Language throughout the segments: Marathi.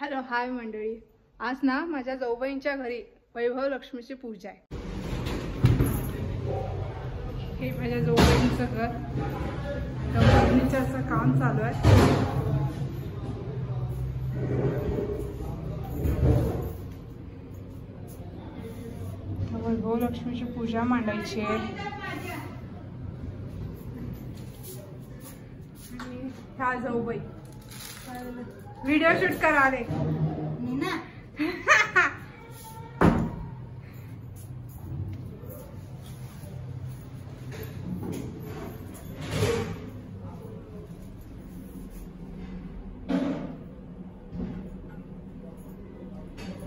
हॅलो हाय मंडळी, आज ना माझ्या जाऊबाईंच्या घरी वैभव लक्ष्मीची पूजा आहे। हे माझ्या जाऊबाईंचं घर, फर्निचरचं काम चालू आहे। वैभव लक्ष्मीची पूजा मांडायची आहे। ह्या जाऊबाई व्हिडिओ शूट करा रे नीना।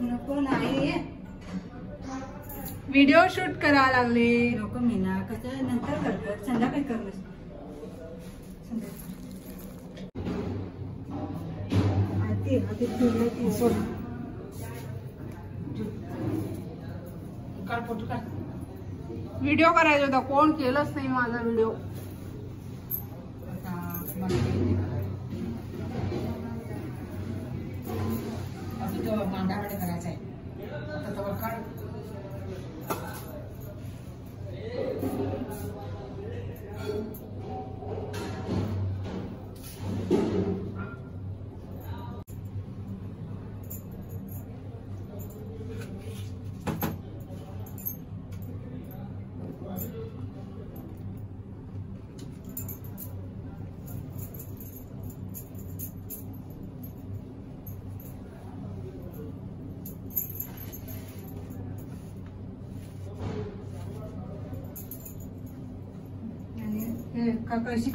नको नाही व्हिडिओ शूट करा लागले। नको मीना, कसं नंतर करतो, संध्याकाळी कर। व्हिडिओ करायचा होता, कोण केलंच नाही माझा व्हिडिओ। मांडामध्ये करायचा आहे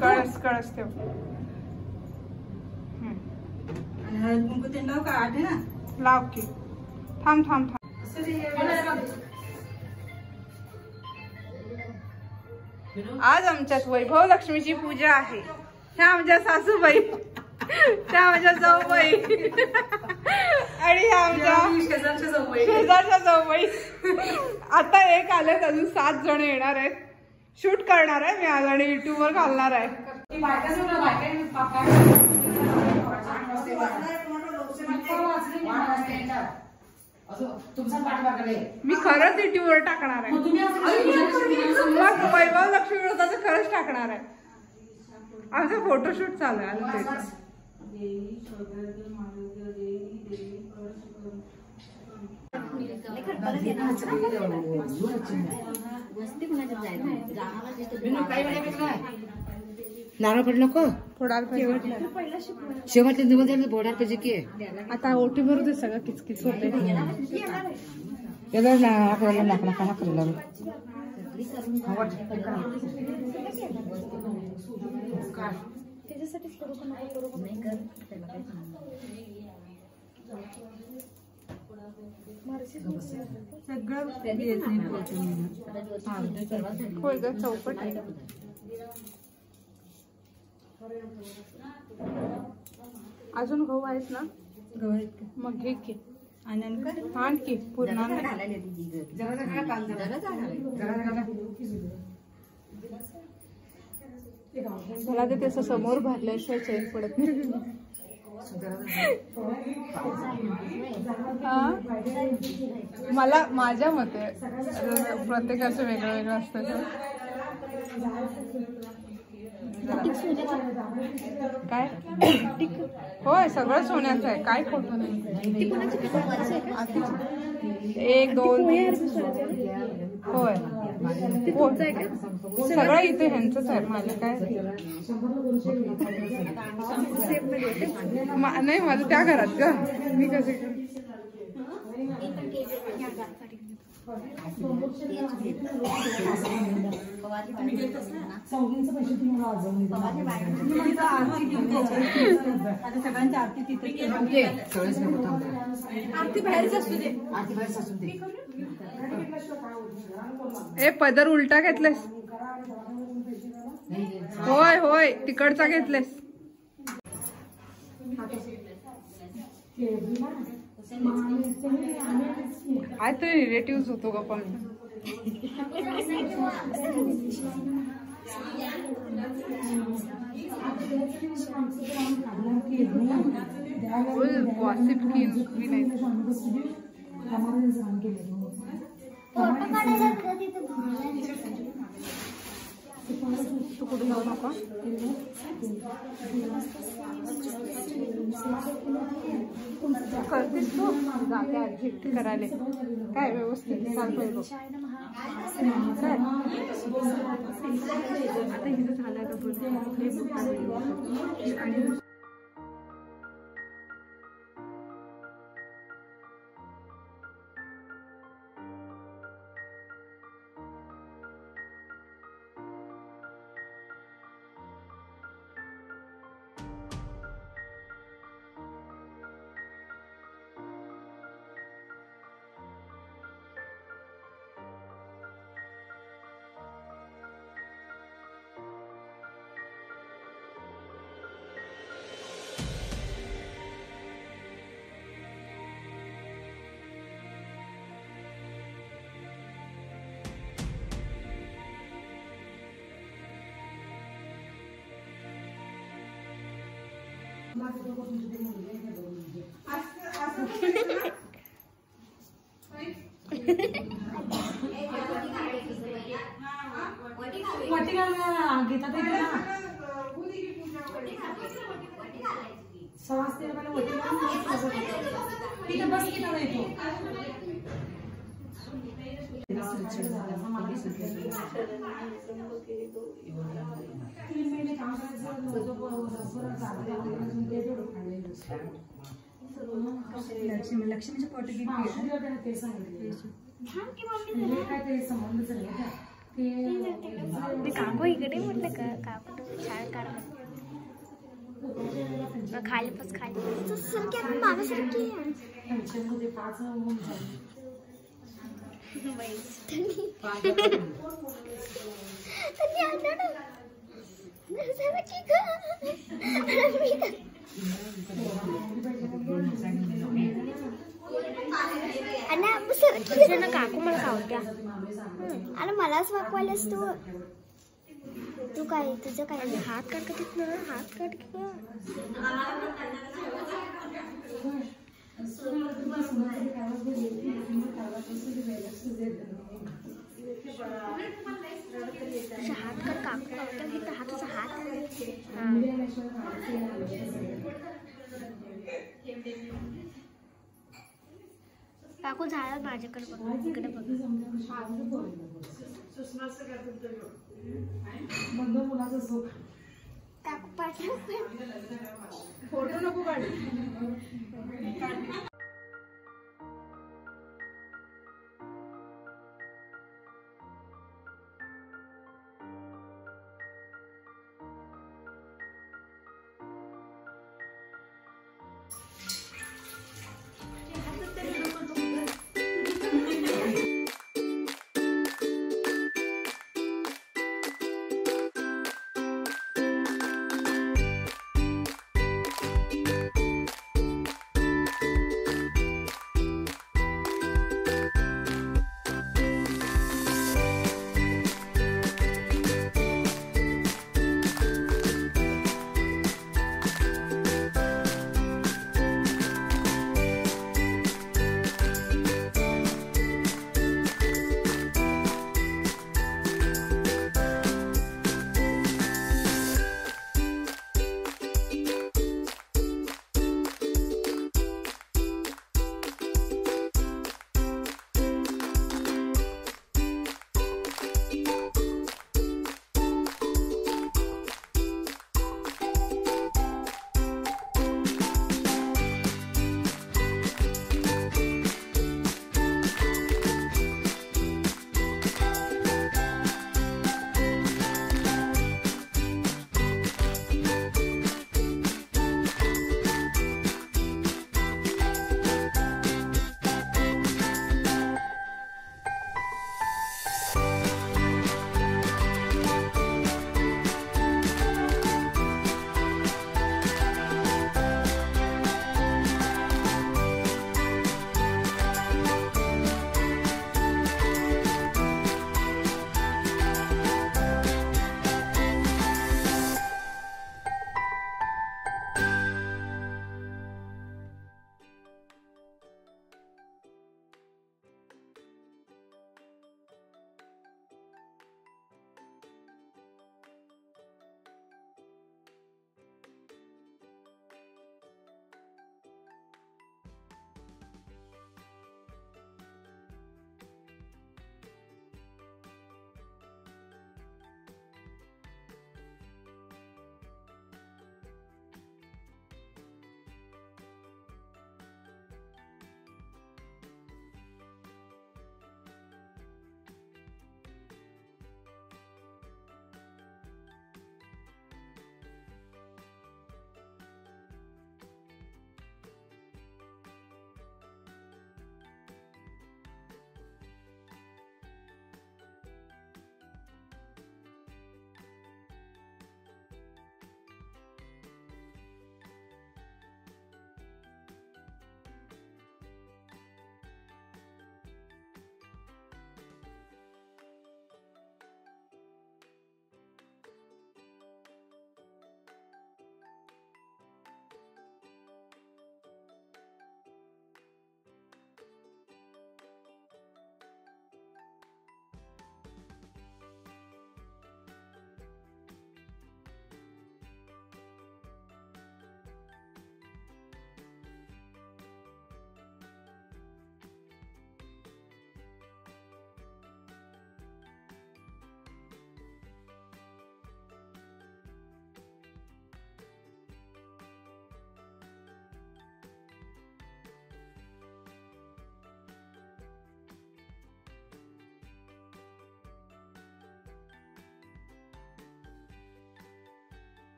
कळस कळस ठेव। आणि कुंकू ते लाव का आठ ना लाव की। थांब थांब थांब। आज आमच्यात वैभव लक्ष्मीची पूजा आहे। ह्या आमच्या सासूबाई, त्या आमच्या जाऊबाई आणि ह्या आमच्या शेजारच्या जाऊबाई। आता एक आलेत, अजून 7 जण येणार आहेत। शूट करणार आहे मी आज आणि युट्यूब वर घालणार आहे। मी खरंच युट्यूब वर टाकणार आहे। वैभव लक्ष्मी व्रताचं खरंच टाकणार आहे। आमचं फोटोशूट चालू आहे। नारळ पडलं नको शेवटले दिवस बोर्डार पाहिजे की आता ओटी भरू दे, सगळं किचकिच होते। आपल्याला नाकला का करायला होय ग, चौपट अजून गहू आहेत ना? गहू आहेत मग घे की आनंद कर आण की पूर्ण। मला ते त्याचं समोर भरल्याशिवाय चैन पडत नाही। मला माझ्या मते प्रत्येकाचं वेगळं वेगळं असतं। काय होय, सगळं सोन्याचं आहे, काय खोटं नाही। 1 2 होय, सगळं इथे ह्यांचंच आहे। माझं काय नाही, माझं त्या घरात ग, मी कसे आरती बाहेरच असू दे, आरती बाहेरच असू दे। ए पदर उलटा घेतलेस? होय होय, तिकडचा घेतलेस। काय तरी रिलेटिव्ह होतो का पण। गॉसिप की तू कुठे जाऊ नका करतेस तू जाते ऍडजस्ट करायला काय व्यवस्थित सांगतोय बघ आता हिचं झालं का आणि लक्ष्मीचे पोटी ते काकू इकडे म्हटलं का काकू शाळेत काढ खाली बस खाली माझ्यासारखी काकू मला खावत्या आणि मलाच वाकवायलास तू काय तुझं काय हात काढ का तिथनं हात काढ किंवा हात काढ काकू खावत्या तिथं हाताचा हात काकू झाडात माझ्याकडे बघ इकडे बघ काकू पाठव फोटो नको काढ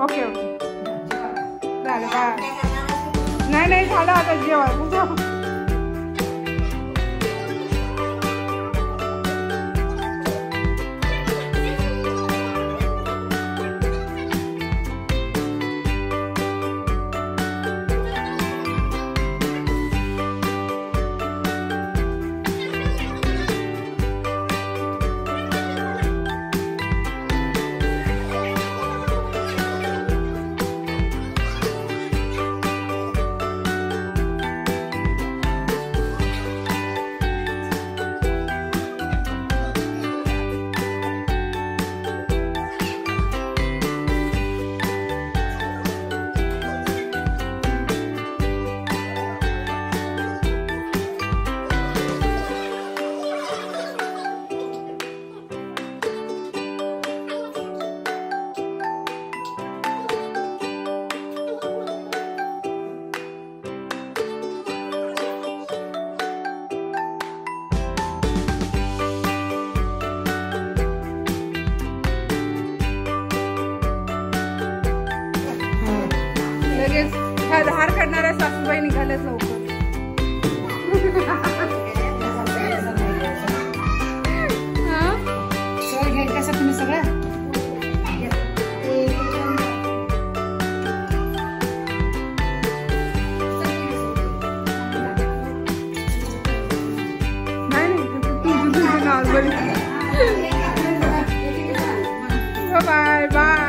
ओके ओके झालं बाय. नाही झालं आता जेवण. धार काढणाऱ्या सासूबाई निघाल्याच लवकर. कसं तुम्ही सगळं नॉर्मली. Bye bye.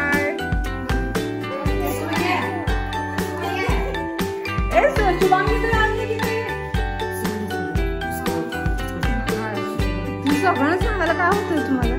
सगळं सांगायला काय होतंय तुम्हाला?